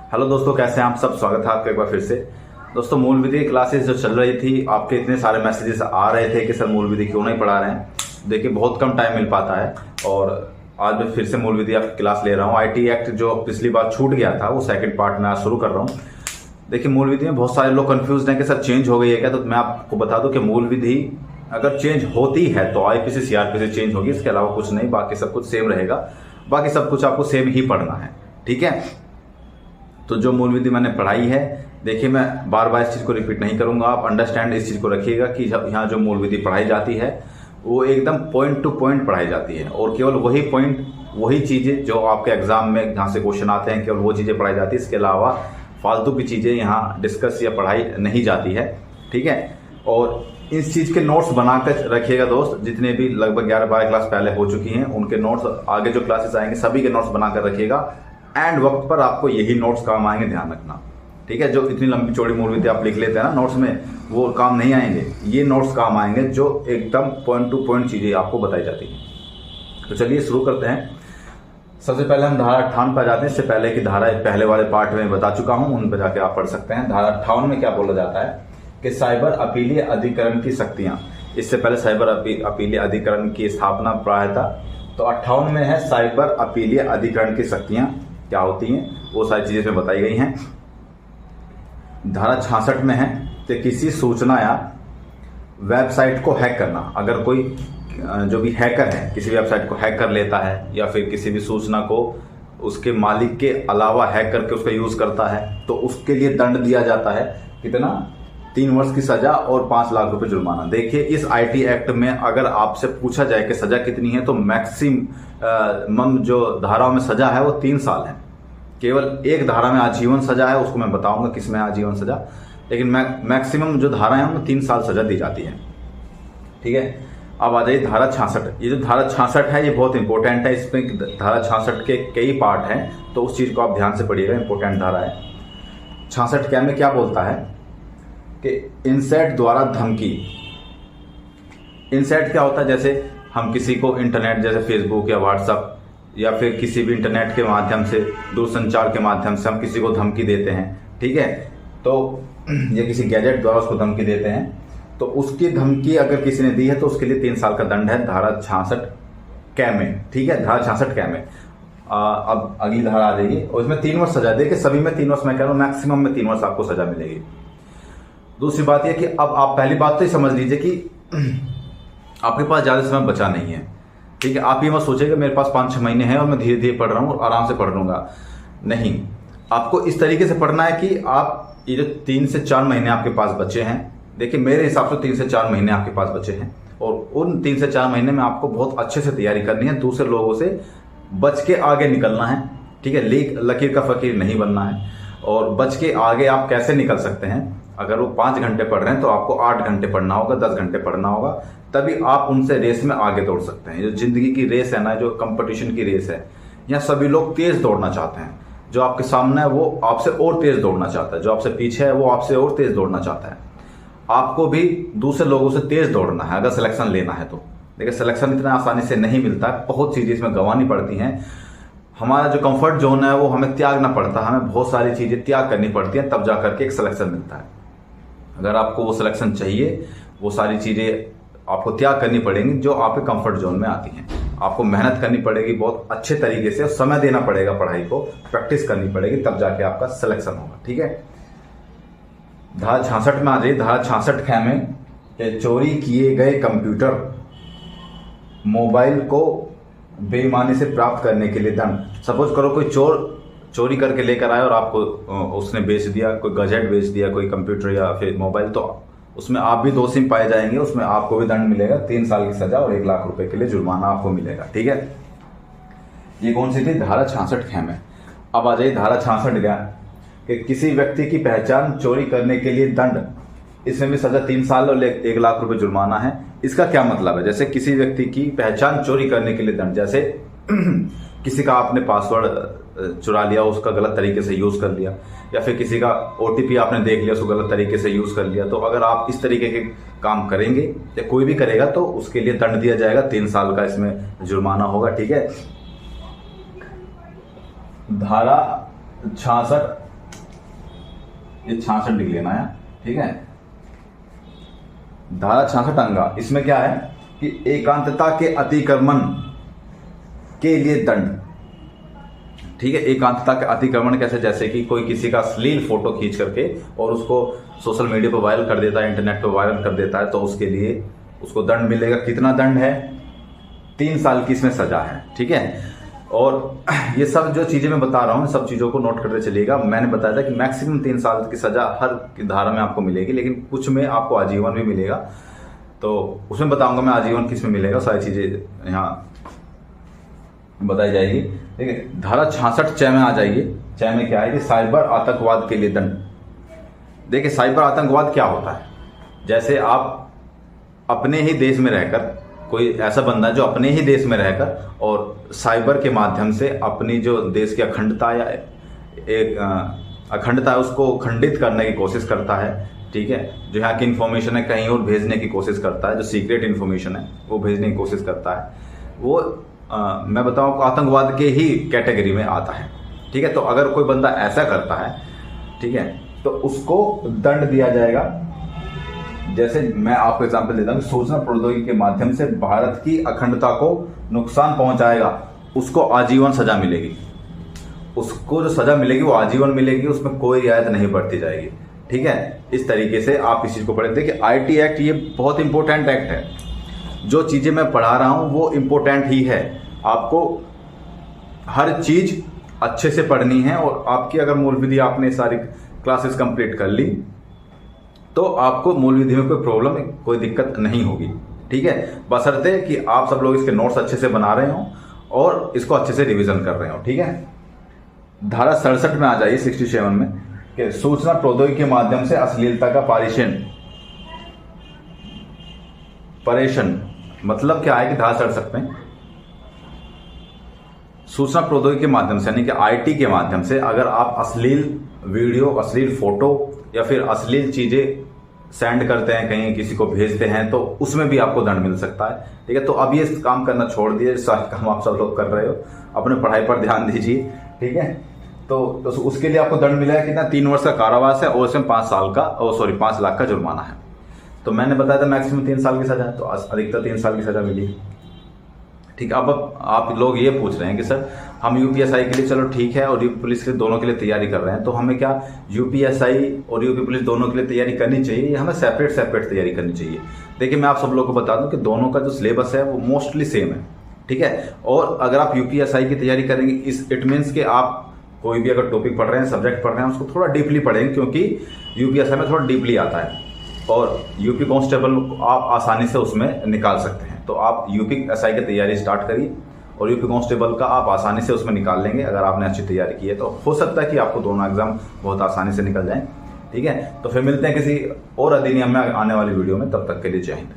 Hello दोस्तों, कैसे हैं आप सब। स्वागत है आपका एक बार फिर से। दोस्तों, मूल विधि क्लासेस जो चल रही थी, आपके इतने सारे मैसेजेस आ रहे थे कि सर मूल विधि क्यों नहीं पढ़ा रहे हैं। देखिए, बहुत कम टाइम मिल पाता है और आज मैं फिर से मूल विधि आपकी क्लास ले रहा हूँ। आईटी एक्ट जो पिछली बार छूट गया था वो सेकंड पार्ट में आज शुरू कर रहा हूँ। देखिए, मूल विधि में बहुत सारे लोग कंफ्यूज हैं कि सर चेंज हो गई है क्या। तो मैं आपको बता दूं कि मूल विधि अगर चेंज होती है तो आईपीसी सीआरपीसी चेंज होगी, इसके अलावा कुछ नहीं। बाकी सब कुछ सेम रहेगा, बाकी सब कुछ आपको सेम ही पढ़ना है, ठीक है। तो जो मूल विधि मैंने पढ़ाई है, देखिए मैं बार बार इस चीज को रिपीट नहीं करूंगा। आप अंडरस्टैंड इस चीज को रखिएगा कि यहाँ जो मूल विधि पढ़ाई जाती है वो एकदम पॉइंट टू पॉइंट पढ़ाई जाती है और केवल वही पॉइंट, वही चीजें जो आपके एग्जाम में जहाँ से क्वेश्चन आते हैं, केवल वो चीजें पढ़ाई जाती है। इसके अलावा फालतू की चीजें यहाँ डिस्कस या पढ़ाई नहीं जाती है, ठीक है। और इस चीज के नोट्स बनाकर रखिएगा दोस्त। जितने भी लगभग 11-12 क्लास पहले हो चुकी हैं उनके नोट्स, आगे जो क्लासेस आएंगे सभी के नोट्स बनाकर रखिएगा। एंड वक्त पर आपको यही नोट्स काम आएंगे, ध्यान रखना, ठीक है। जो इतनी लंबी चौड़ी मूल विधि आप लिख लेते हैं ना नोट्स में, वो काम नहीं आएंगे। ये नोट्स काम आएंगे जो एकदम पॉइंट टू पॉइंट चीजें आपको बताई जाती हैं। तो चलिए शुरू करते हैं। सबसे पहले हम धारा 58 पर जाते हैं। इससे पहले की धारा पहले वाले पार्ट में बता चुका हूं, उन पर जाके आप पढ़ सकते हैं। धारा 58 में क्या बोला जाता है कि साइबर अपीलीय अधिकरण की शक्तियां। इससे पहले साइबर अपीलीय अधिकरण की स्थापना प्रायः था। तो 58 में है साइबर अपीलीय अधिकरण की शक्तियां क्या होती हैं, वो सारी चीजें इसमें बताई गई हैं। धारा 66 में है कि किसी सूचना या वेबसाइट को हैक करना। अगर कोई जो भी हैकर है किसी वेबसाइट को हैक कर लेता है या फिर किसी भी सूचना को उसके मालिक के अलावा हैक करके उसका यूज करता है तो उसके लिए दंड दिया जाता है। कितना? 3 वर्ष की सजा और 5 लाख रुपए जुर्माना। देखिए, इस आईटी एक्ट में अगर आपसे पूछा जाए कि सजा कितनी है तो मैक्सिमम जो धाराओं में सजा है वो 3 साल है। केवल एक धारा में आजीवन सजा है, उसको मैं बताऊंगा किसमें आजीवन सजा, लेकिन मैक्सिमम जो धारा है उनमें 3 साल सजा दी जाती है, ठीक है। अब आ जाइए धारा 66। ये जो धारा 66 है ये बहुत इंपॉर्टेंट है। इसमें धारा 66 के कई पार्ट हैं, तो उस चीज को आप ध्यान से पढ़िएगा, इंपॉर्टेंट धारा है। 66 क्या में क्या बोलता है कि इनसेट द्वारा धमकी। इनसेट क्या होता है? जैसे हम किसी को इंटरनेट, जैसे फेसबुक या व्हाट्सएप या फिर किसी भी इंटरनेट के माध्यम से, दूरसंचार के माध्यम से हम किसी को धमकी देते हैं, ठीक है। तो या किसी गैजेट द्वारा उसको धमकी देते हैं, तो उसकी धमकी अगर किसी ने दी है तो उसके लिए 3 साल का दंड है धारा 66 कै में, ठीक है। धारा 66 कै में अब अगली धारा आ जाएगी और इसमें 3 वर्ष सजा। देखिए, सभी में 3 वर्ष, मैं कह रहा हूँ मैक्सिमम में 3 वर्ष आपको सजा मिलेगी। दूसरी बात यह कि अब आप पहली बात तो ये समझ लीजिए कि आपके पास ज्यादा समय बचा नहीं है, ठीक है। आप ये मत सोचिए मेरे पास 5-6 महीने हैं और मैं धीरे धीरे पढ़ रहा हूँ और आराम से पढ़ लूंगा। नहीं, आपको इस तरीके से पढ़ना है कि आप ये जो 3 से 4 महीने आपके पास बचे हैं, देखिए मेरे हिसाब से 3 से 4 महीने आपके पास बचे हैं और उन 3 से 4 महीने में आपको बहुत अच्छे से तैयारी करनी है। दूसरे लोगों से बच के आगे निकलना है, ठीक है। लकीर का फकीर नहीं बनना है। और बच के आगे आप कैसे निकल सकते हैं? अगर वो 5 घंटे पढ़ रहे हैं तो आपको 8 घंटे पढ़ना होगा, 10 घंटे पढ़ना होगा, तभी आप उनसे रेस में आगे दौड़ सकते हैं। जो जिंदगी की रेस है ना, जो कंपटीशन की रेस है, यहाँ सभी लोग तेज दौड़ना चाहते हैं। जो आपके सामने है वो आपसे और तेज दौड़ना चाहता है, जो आपसे पीछे है वो आपसे और तेज दौड़ना चाहता है। आपको भी दूसरे लोगों से तेज दौड़ना है अगर सिलेक्शन लेना है तो। देखिए, सिलेक्शन इतना आसानी से नहीं मिलता, बहुत चीजें इसमें गंवानी पड़ती हैं। हमारा जो कंफर्ट जोन है वो हमें त्यागना पड़ता है, हमें बहुत सारी चीजें त्याग करनी पड़ती हैं, तब जा करके एक सिलेक्शन मिलता है। अगर आपको वो सिलेक्शन चाहिए, वो सारी चीजें आपको त्याग करनी पड़ेंगी जो आपके कंफर्ट जोन में आती हैं। आपको मेहनत करनी पड़ेगी बहुत अच्छे तरीके से, समय देना पड़ेगा, पढ़ाई को प्रैक्टिस करनी पड़ेगी, तब जाके आपका सिलेक्शन होगा, ठीक है। धारा 66 में आ जाइए। धारा 66 कै में चोरी किए गए कंप्यूटर, मोबाइल को बेईमानी से प्राप्त करने के लिए दंड। सपोज करो कोई चोर चोरी करके लेकर आया और आपको उसने बेच दिया, कोई गैजेट बेच दिया, कोई कंप्यूटर या फिर मोबाइल, तो उसमें आप भी दोषी पाए जाएंगे, उसमें आपको भी दंड मिलेगा, 3 साल की सजा और 1 लाख रुपए के लिए जुर्माना आपको मिलेगा, ठीक है। ये कौन सी थी? धारा 66 कै में। अब आ जाइए धारा 66 क्या कि किसी व्यक्ति की पहचान चोरी करने के लिए दंड। इसमें भी सजा 3 साल और 1 लाख रुपए जुर्माना है। इसका क्या मतलब है? जैसे किसी व्यक्ति की पहचान चोरी करने के लिए दंड, जैसे किसी का आपने पासवर्ड चुरा लिया, उसका गलत तरीके से यूज कर लिया, या फिर किसी का ओटीपी आपने देख लिया, उसको गलत तरीके से यूज कर लिया। तो अगर आप इस तरीके के काम करेंगे या कोई भी करेगा तो उसके लिए दंड दिया जाएगा, 3 साल का इसमें जुर्माना होगा, ठीक है। धारा 66 ये 66 डिग्री लेना है, ठीक है। धारा 66 अंगा, इसमें क्या है कि एकांतता के अतिक्रमण के लिए दंड, ठीक है। एकांतता के अतिक्रमण कैसे, जैसे कि कोई किसी का अश्लील फोटो खींच करके और उसको सोशल मीडिया पर वायरल कर देता है, इंटरनेट पर वायरल कर देता है, तो उसके लिए उसको दंड मिलेगा। कितना दंड है? 3 साल की इसमें सजा है, ठीक है। और ये सब जो चीजें मैं बता रहा हूँ, सब चीजों को नोट करते चलिएगा। मैंने बताया था कि मैक्सिमम 3 साल की सजा हर धारा में आपको मिलेगी, लेकिन कुछ में आपको आजीवन भी मिलेगा। तो उसमें बताऊंगा मैं आजीवन किस में मिलेगा, सारी चीजें यहाँ बताई जाएगी, ठीक है। धारा 66 च में आ जाइए। च में क्या है कि साइबर आतंकवाद के लिए दंड। देखिए साइबर आतंकवाद क्या होता है, जैसे आप अपने ही देश में रहकर, कोई ऐसा बंदा जो अपने ही देश में रहकर और साइबर के माध्यम से अपनी जो देश की अखंडता या एक अखंडता है उसको खंडित करने की कोशिश करता है, ठीक है। जो यहाँ की इंफॉर्मेशन है कहीं और भेजने की कोशिश करता है, जो सीक्रेट इंफॉर्मेशन है वो भेजने की कोशिश करता है, वो मैं बताऊँ आतंकवाद के ही कैटेगरी में आता है, ठीक है। तो अगर कोई बंदा ऐसा करता है, ठीक है, तो उसको दंड दिया जाएगा। जैसे मैं आपको एग्जांपल देता हूँ, सूचना प्रौद्योगिकी के माध्यम से भारत की अखंडता को नुकसान पहुंचाएगा, उसको आजीवन सजा मिलेगी। उसको जो सजा मिलेगी वो आजीवन मिलेगी, उसमें कोई रियायत नहीं बरती जाएगी, ठीक है। इस तरीके से आप इस चीज को पढ़े। देखिए आईटी एक्ट ये बहुत इंपॉर्टेंट एक्ट है, जो चीजें मैं पढ़ा रहा हूं वो इंपॉर्टेंट ही है। आपको हर चीज अच्छे से पढ़नी है, और आपकी अगर मूल विधि आपने सारी क्लासेस कंप्लीट कर ली तो आपको मूल विधि में कोई प्रॉब्लम, कोई दिक्कत नहीं होगी, ठीक है। बशर्ते कि आप सब लोग इसके नोट्स अच्छे से बना रहे हो और इसको अच्छे से रिवीजन कर रहे हो, ठीक है। धारा 67 में आ जाइए, 67 में कि सूचना प्रौद्योगिकी के माध्यम से अश्लीलता का परेषण, मतलब क्या है कि धारा 67 में सूचना प्रौद्योगिकी के माध्यम से यानी कि आईटी के माध्यम से अगर आप अश्लील वीडियो, अश्लील फोटो या फिर अश्लील चीजें सेंड करते हैं, कहीं किसी को भेजते हैं, तो उसमें भी आपको दंड मिल सकता है, ठीक है। तो अब ये काम करना छोड़ दिए, सारे काम आप सब लोग कर रहे हो, अपने पढ़ाई पर ध्यान दीजिए, ठीक है। तो उसके लिए आपको दंड मिला है कितना? 3 वर्ष का कारावास है और इसमें 5 लाख का जुर्माना है। तो मैंने बताया था मैक्सिमम 3 साल की सजा है, तो अधिकतर 3 साल की सजा मिली, ठीक। अब आप लोग ये पूछ रहे हैं कि सर हम यूपीएसआई के लिए, चलो ठीक है, और यूपी पुलिस के दोनों के लिए तैयारी कर रहे हैं, तो हमें क्या यूपीएसआई और यूपी पुलिस दोनों के लिए तैयारी करनी चाहिए या हमें सेपरेट तैयारी करनी चाहिए? देखिए मैं आप सब लोगों को बता दूं कि दोनों का जो सिलेबस है वो मोस्टली सेम है, ठीक है। और अगर आप यूपीएसआई की तैयारी करेंगे, इट मीन्स कि आप कोई भी अगर टॉपिक पढ़ रहे हैं, सब्जेक्ट पढ़ रहे हैं, उसको थोड़ा डीपली पढ़ेंगे, क्योंकि यूपीएसआई में थोड़ा डीपली आता है, और यूपी कांस्टेबल आप आसानी से उसमें निकाल सकते हैं। तो आप यूपीएसआई की तैयारी स्टार्ट करिए, और यूपी कांस्टेबल का आप आसानी से उसमें निकाल लेंगे अगर आपने अच्छी तैयारी की है। तो हो सकता है कि आपको दोनों एग्जाम बहुत आसानी से निकल जाएं, ठीक है। तो फिर मिलते हैं किसी और अधिनियम में आने वाली वीडियो में, तब तक के लिए जय हिंद।